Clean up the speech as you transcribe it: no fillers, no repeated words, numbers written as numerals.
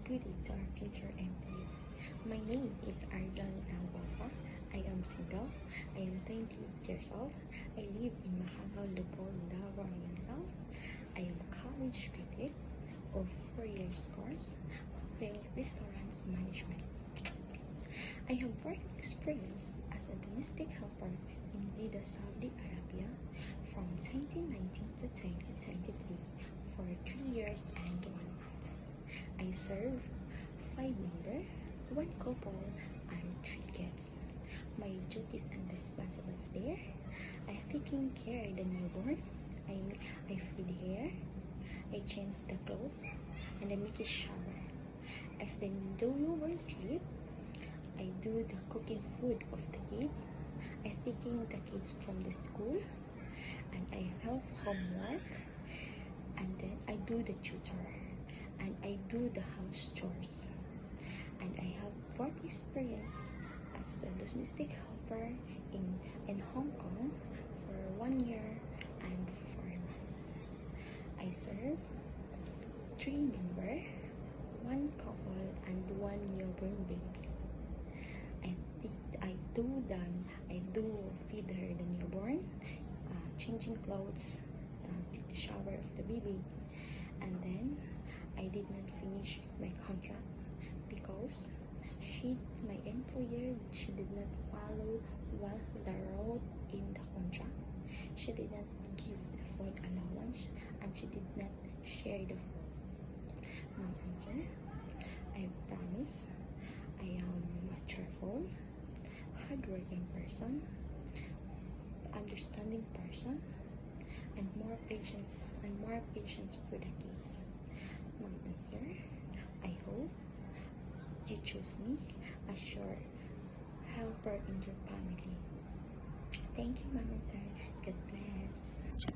good day to our future employee. My name is Arjan Albosa. I am single. I am 28 years old. I live in Macangao, Lubon, Davao Oriental. I am a college graduate of 4 years course, Hotel Restaurants Management. I have work experience as a domestic helper in Jeddah, Saudi Arabia from 2019 to 2023 for 3 years and 1 month. I serve 5 members, 1 couple, and 3 kids. My duties and responsibilities there, I taking care of the newborn, I feed hair, I change the clothes, and I make a shower. If the newborn sleep, I do the cooking food of the kids, I taking the kids from the school, and I help homework, and then I do the tutor, and I do the house chores. And I have work experience as a domestic helper in Hong Kong for 1 year and 4 months. I serve 3 members, 1 couple, and 1 newborn baby. I do feed her the newborn, changing clothes, take the shower of the baby, and then I did not finish my contract because my employer, she did not follow what the wrote in the contract. She did not give the food allowance, and she did not share the food. My answer, I promise I am a cheerful, hardworking person, understanding person, and more patience for the kids. My answer, I hope you choose me as your helper in your family. Thank you, Mama and Sir. God bless.